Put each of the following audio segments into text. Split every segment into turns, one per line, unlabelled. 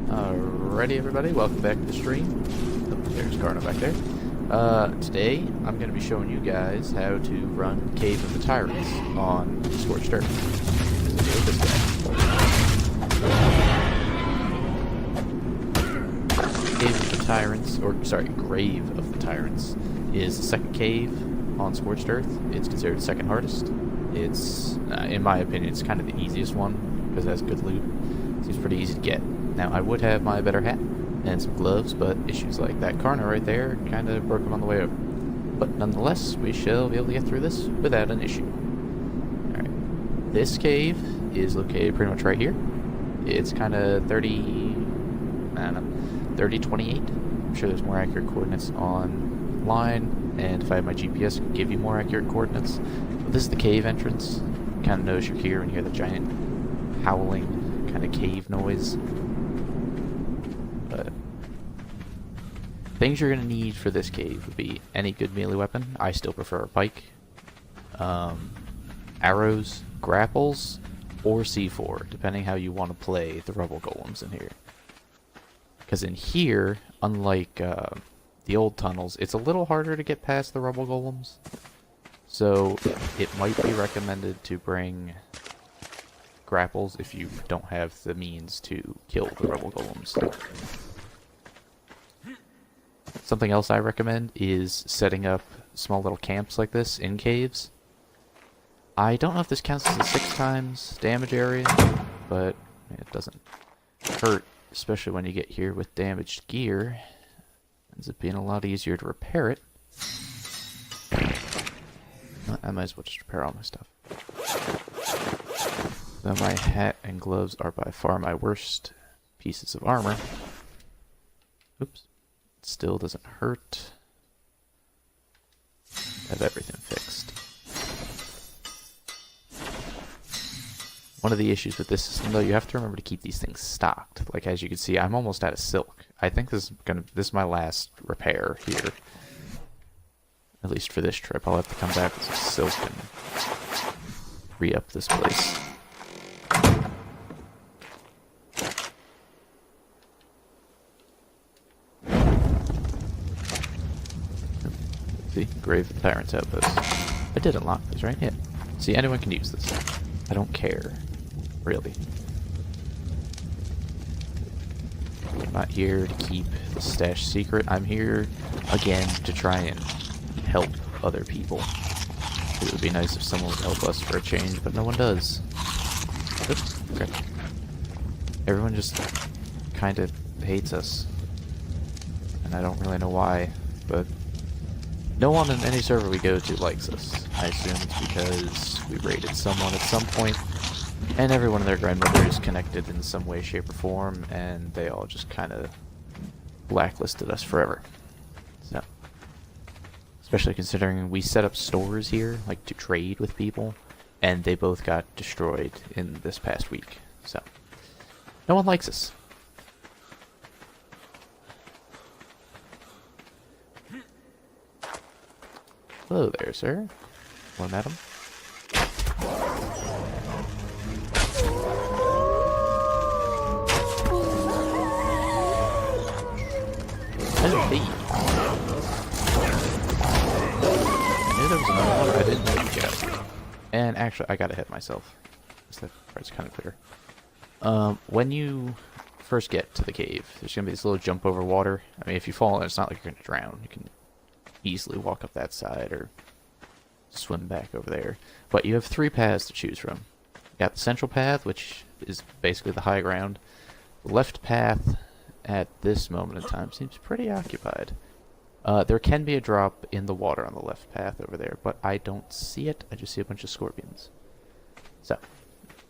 Alrighty, everybody, welcome back to the stream. Oh, there's Garna back there. Today, I'm going to be showing you guys how to run Cave of the Tyrants on Scorched Earth. This guy. Cave of the Tyrants, or sorry, Grave of the Tyrants, is the second cave on Scorched Earth. It's considered the second hardest. It's, in my opinion, it's kind of the easiest one, because it has good loot. Seems pretty easy to get. Now, I would have my better hat and some gloves, but issues like that Karna right there kind of broke them on the way over. But nonetheless, we shall be able to get through this without an issue. Alright. This cave is located pretty much right here. It's kind of 3028. I'm sure there's more accurate coordinates online, and if I have my GPS, I can give you more accurate coordinates. But this is the cave entrance. You kind of notice you're here when you hear the giant howling kind of cave noise. But things you're going to need for this cave would be any good melee weapon. I still prefer a pike. Arrows, grapples, or C4, depending how you want to play the rubble golems in here. Because in here, unlike the old tunnels, it's a little harder to get past the rubble golems. So it might be recommended to bring grapples if you don't have the means to kill the rubble golems. Something else I recommend is setting up small little camps like this in caves. I don't know if this counts as a 6 times damage area, but it doesn't hurt, especially when you get here with damaged gear. Ends up being a lot easier to repair it. I might as well just repair all my stuff. Though my hat and gloves are by far my worst pieces of armor. Oops. It still doesn't hurt. Have everything fixed. One of the issues with this system, though, you have to remember to keep these things stocked. Like, as you can see, I'm almost out of silk. I think this is my last repair here. At least for this trip. I'll have to come back with some silk and re-up this place. See, Grave of the Tyrants outpost. I did unlock this, right? Yeah. See, anyone can use this. I don't care, really. I'm not here to keep the stash secret. I'm here, again, to try and help other people. It would be nice if someone would help us for a change, but no one does. Oops, okay. Everyone just kind of hates us. And I don't really know why, but no one in any server we go to likes us. I assume it's because we raided someone at some point, and everyone and their grandmother is connected in some way, shape, or form, and they all just kind of blacklisted us forever. So, especially considering we set up stores here, like to trade with people, and they both got destroyed in this past week. So, no one likes us. Hello there, sir. Hello, madam. Hello, thief. I knew there was another one, I didn't know you got it. And actually, I gotta hit myself. That part's kind of clear. When you first get to the cave, there's gonna be this little jump over water. I mean, if you fall in, it's not like you're gonna drown. You can easily walk up that side or swim back over there. But you have 3 paths to choose from. You got the central path, which is basically the high ground. The left path at this moment in time seems pretty occupied. There can be a drop in the water on the left path over there, but I don't see it. I just see a bunch of scorpions. So,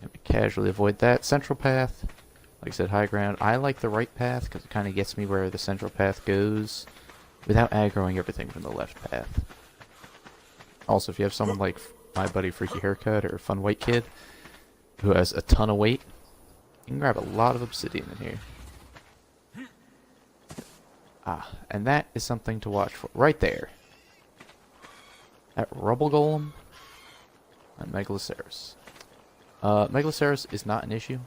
I'm gonna casually avoid that. Central path, like I said, high ground. I like the right path because it kind of gets me where the central path goes without aggroing everything from the left path. Also, if you have someone like my buddy Freaky Haircut or Fun White Kid who has a ton of weight, you can grab a lot of obsidian in here. Ah, and that is something to watch for. Right there. That rubble golem and Megaloceros. Megaloceros is not an issue.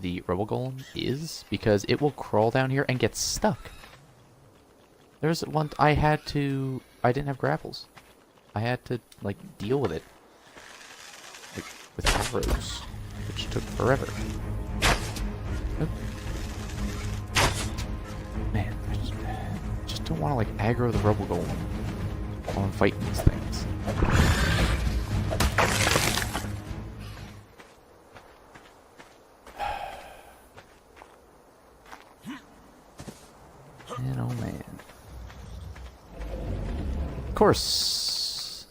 the Rebel Golem is, because it will crawl down here and get stuck. There's one I didn't have grapples. I had to, like, deal with it. Like, with arrows, which took forever. Oop. Man, I just don't want to, like, aggro the Rebel Golem while I'm fighting these things. Man, oh man. Of course.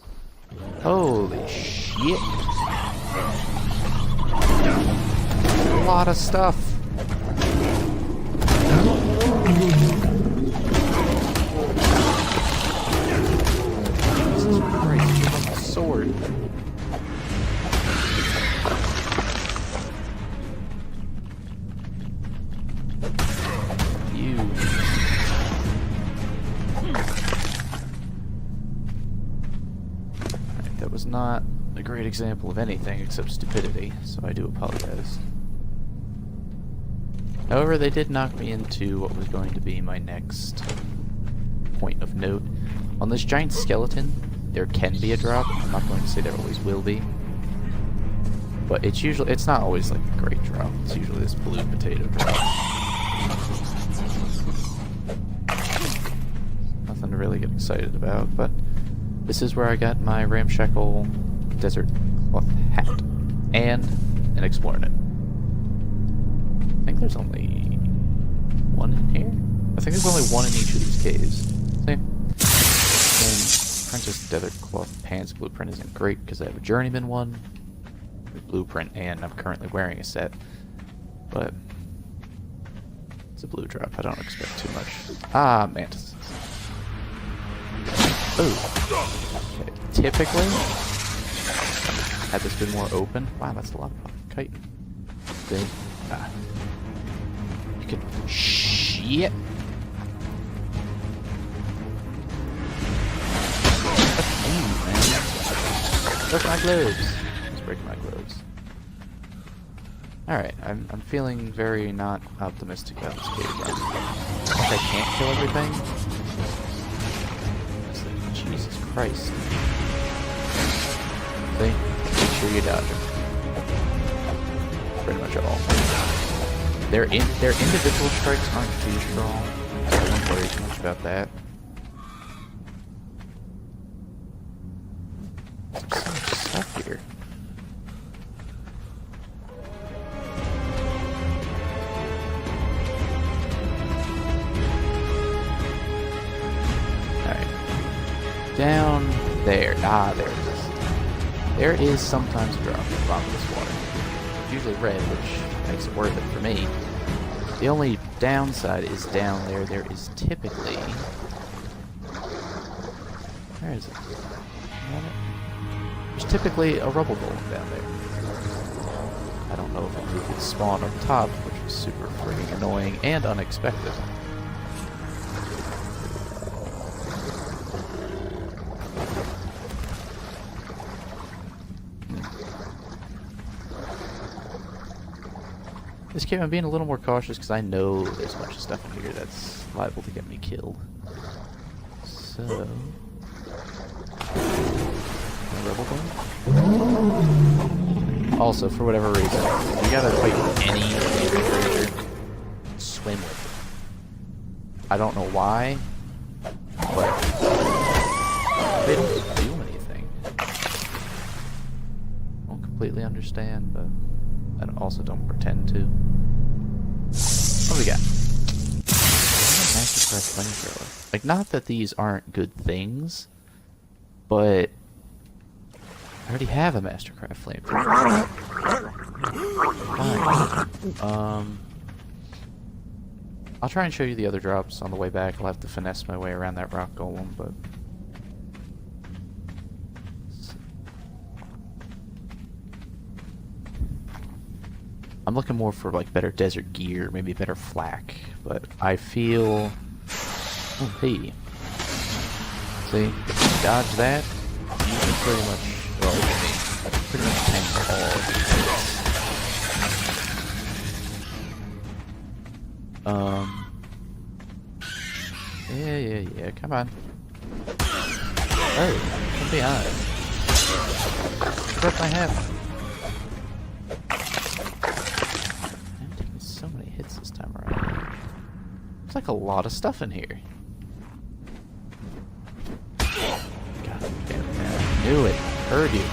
Holy shit. A lot of stuff. Jesus Christ, give him a sword. That was not a great example of anything except stupidity, so I do apologize. However, they did knock me into what was going to be my next point of note. On this giant skeleton, there can be a drop. I'm not going to say there always will be. But it's not always like a great drop. It's usually this blue potato drop. Nothing to really get excited about, but this is where I got my ramshackle desert cloth hat and an explorer net. I think there's only one in here? I think there's only one in each of these caves. See? And Princess Desert Cloth Pants blueprint isn't great because I have a Journeyman one, a blueprint, and I'm currently wearing a set. But it's a blue drop. I don't expect too much. Ah, mantises. Ooh. Okay. Typically, had this been more open. Wow, that's a lot of chitin. Big. Ah. You can. Shit! Ooh, man. Look at my gloves. Let's break my gloves. Alright, I'm feeling very not optimistic about this cave run. If I can't kill everything. Jesus Christ. See? Make sure you dodge them. Pretty much all. Their individual strikes aren't too strong, so I don't worry too much about that. There's so much stuff here. Down there. Ah, there it is. There is sometimes a drop at the bottom of this water. It's usually red, which makes it worth it for me. The only downside is down there. There is typically... Where is it? There's typically a rubble golem down there. I don't know if it would spawn on top, which was super friggin' annoying and unexpected. This cave, I'm being a little more cautious because I know there's a bunch of stuff in here that's liable to get me killed. So... Rebel Golem? Also, for whatever reason, you gotta fight any creature, swim with it. I don't know why, but they don't do anything. I don't completely understand, but I also don't pretend to. What do we got? Mastercraft flamethrower. Like, not that these aren't good things, but I already have a Mastercraft flamethrower. Fine. I'll try and show you the other drops on the way back. I'll have to finesse my way around that rock golem, but I'm looking more for like better desert gear, maybe better flak, but I feel... Oh, hey. See? Dodge that. You can pretty much... Well, pretty much tank all of these. Yeah, come on. Oh, from behind. Broke my head. I'm taking so many hits this time around. There's like a lot of stuff in here. God damn it, man. I knew it. Heard you.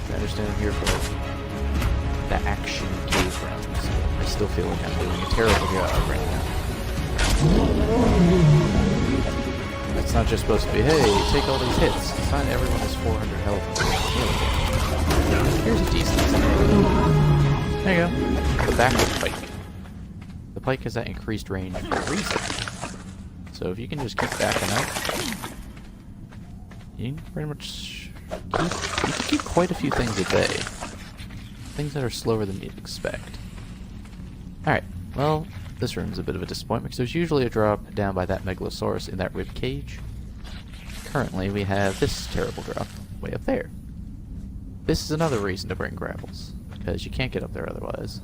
I understand I'm here for the action cave rounds. I still feel like I'm doing a terrible job right now. It's not just supposed to be, hey, take all these hits. It's not everyone has 400 health and here's a decent example. There you go. The backward pike. The pike has that increased range for a reason. So if you can just keep backing up, you can pretty much keep quite a few things at bay. Things that are slower than you'd expect. Alright, well, this room's a bit of a disappointment because there's usually a drop down by that Megalosaurus in that rib cage. Currently, we have this terrible drop way up there. This is another reason to bring grapples, because you can't get up there otherwise.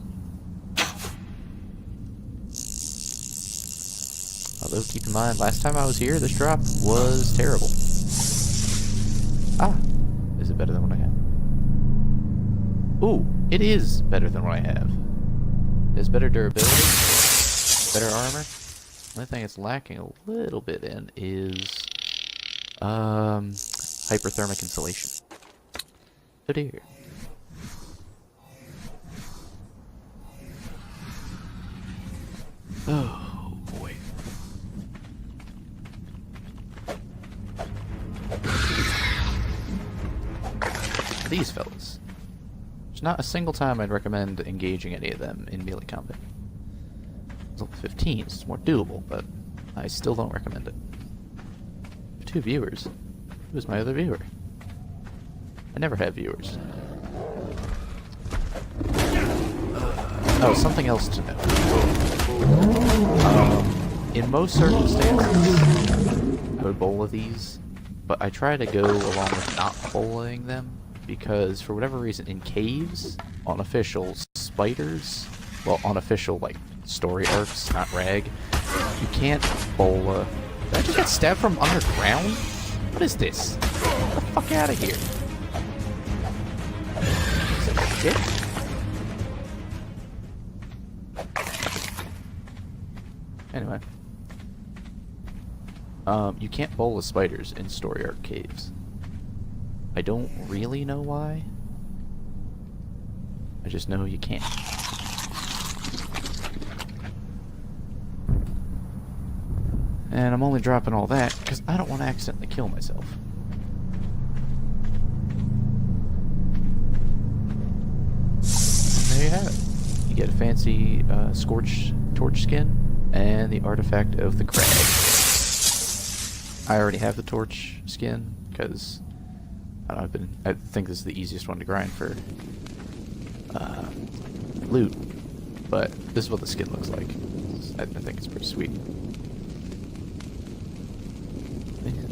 Although, keep in mind, last time I was here, this drop was terrible. Ah, is it better than what I have? Ooh, it is better than what I have. There's better durability, better armor. The only thing it's lacking a little bit in is hyperthermic insulation. Oh dear. Oh boy. These fellas. There's not a single time I'd recommend engaging any of them in melee combat. It's level 15, so it's more doable, but I still don't recommend it. 2 viewers. Who's my other viewer? I never have viewers. Oh, something else to know. In most circumstances, I would bowl of these, but I try to go along with not bowling them, because for whatever reason, in caves, unofficial spiders, well, unofficial, like, story arcs, not rag, you can't bowl Did I just get stabbed from underground? What is this? Get the fuck out of here. Is that shit? Anyway. You can't bowl with spiders in story arc caves. I don't really know why. I just know you can't. And I'm only dropping all that because I don't want to accidentally kill myself. And there you have it. You get a fancy Scorched Torch skin and the artifact of the crag. I already have the torch skin because I think this is the easiest one to grind for loot, but this is what the skin looks like. I think it's pretty sweet.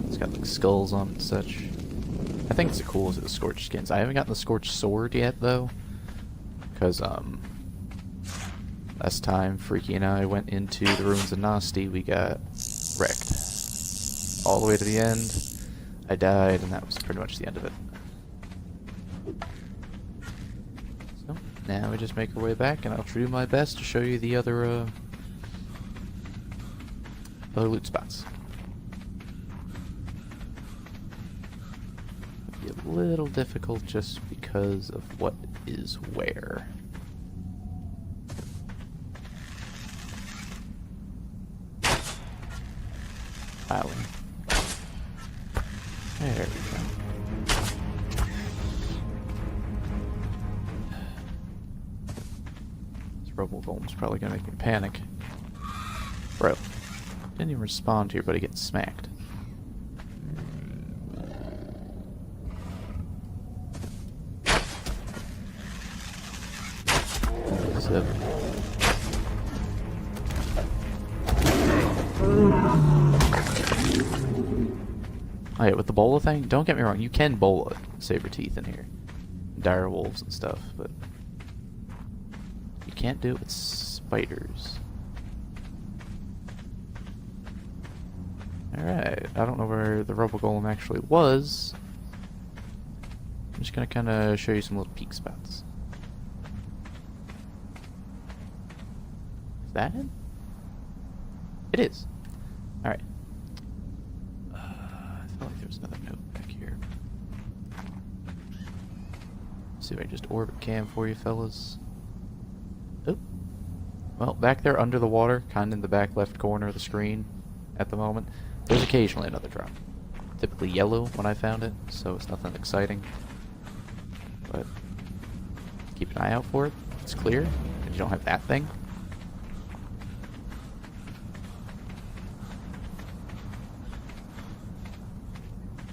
It's got like skulls on it and such. I think it's the coolest of the Scorched skins. I haven't gotten the Scorched sword yet though, because last time Freaky and I went into the ruins of Nasty, we got wrecked all the way to the end. I died, and that was pretty much the end of it. So, now we just make our way back, and I'll do my best to show you the other loot spots. It'll be a little difficult just because of what is where. Piling. There we go. This Robo Golem's probably gonna make me panic. Bro. Didn't even respond to your buddy getting smacked. So. Oh yeah, with the bola thing, don't get me wrong, you can bola saber teeth in here. dire wolves and stuff, but you can't do it with spiders. Alright, I don't know where the rubble golem actually was. I'm just gonna kind of show you some little peek spots. Is that it? It is. Alright. I felt like there was another note back here. See if I can just orbit cam for you fellas. Oh. Well, back there under the water, kind of in the back left corner of the screen at the moment, there's occasionally another drop. Typically yellow when I found it, so it's nothing exciting. But keep an eye out for it. It's clear, and you don't have that thing.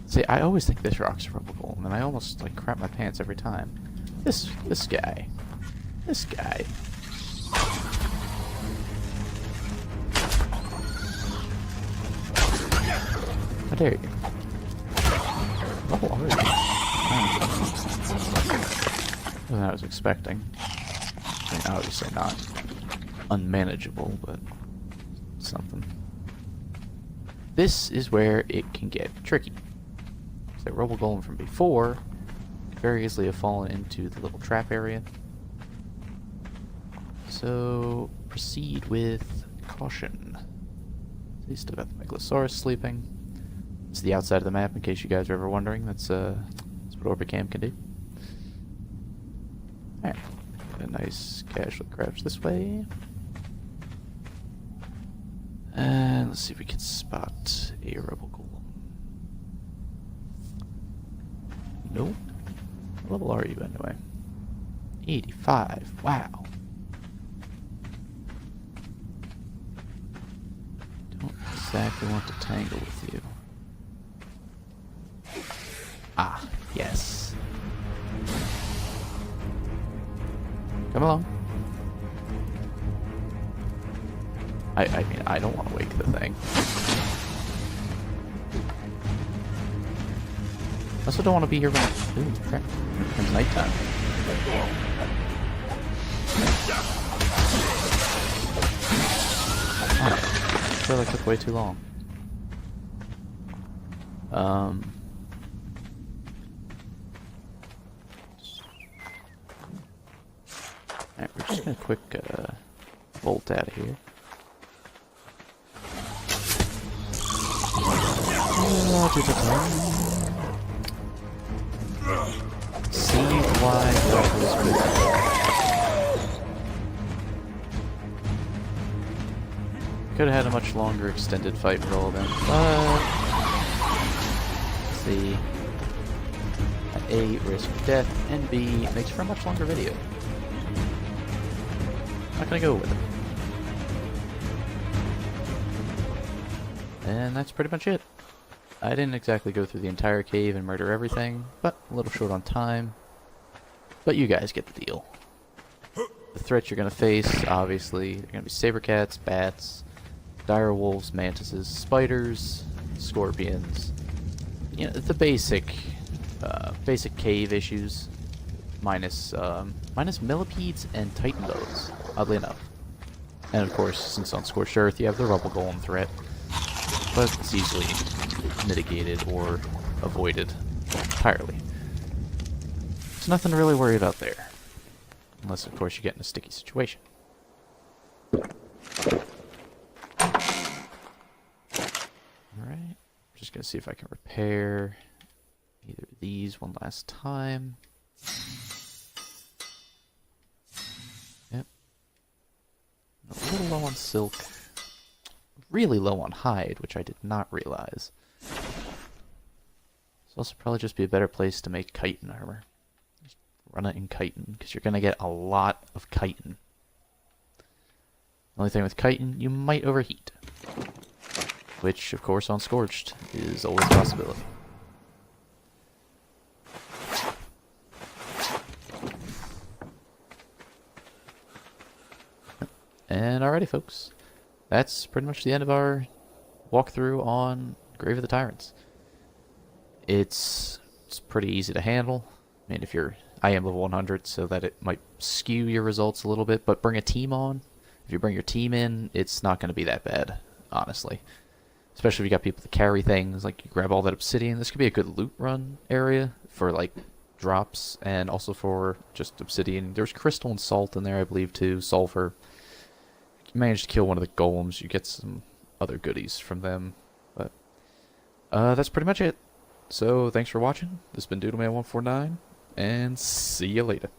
See, I always think this rock's a rubble golem, and I almost like crap my pants every time. This guy. This guy. How dare you? Oh, already. More than I was expecting. I mean, obviously not unmanageable, but something. This is where it can get tricky. The rubble golem from before could very easily have fallen into the little trap area. So proceed with caution. So you still got the Megalosaurus sleeping. It's the outside of the map in case you guys are ever wondering. That's what Orbicam can do. Alright. A nice casual crouch this way. And let's see if we can spot a rubble golem. Nope. What level are you anyway? 85. Wow. Don't exactly want to tangle with you. Ah, yes. Come along. I mean, I don't want to wake the thing. I also don't want to be here when ooh, crap. It's nighttime. Oh, I feel like it took way too long. Alright, we're just gonna quick bolt out of here. See why that was good. Could have had a much longer extended fight roll then, but see. A, risk death, and B, makes for a much longer video. Not gonna go with it. And that's pretty much it. I didn't exactly go through the entire cave and murder everything, but a little short on time. But you guys get the deal. The threats you're gonna face, obviously, they're gonna be saber cats, bats, dire wolves, mantises, spiders, scorpions. You know, the basic cave issues, minus millipedes and titan bows, oddly enough. And of course, since on Scorched Earth you have the rubble golem threat, but it's easily mitigated or avoided entirely. There's nothing to really worry about there, unless of course you get in a sticky situation. Alright, just gonna see if I can repair either of these one last time. Yep. A little low on silk. Really low on hide, which I did not realize. This will also probably just be a better place to make chitin armor. Just run it in chitin, because you're going to get a lot of chitin. The only thing with chitin, you might overheat. Which, of course, on Scorched is always a possibility. And alrighty, folks. That's pretty much the end of our walkthrough on Grave of the Tyrants. It's pretty easy to handle. I mean, if you're I am level 100, so that it might skew your results a little bit, but bring a team on. If you bring your team in, it's not going to be that bad, honestly. Especially if you got people to carry things, like you grab all that obsidian. This could be a good loot run area for like drops and also for just obsidian. There's crystal and salt in there, I believe, too. Sulfur. If you manage to kill one of the golems, you get some other goodies from them. But that's pretty much it. So thanks for watching. This has been Doodleman149, and see you later.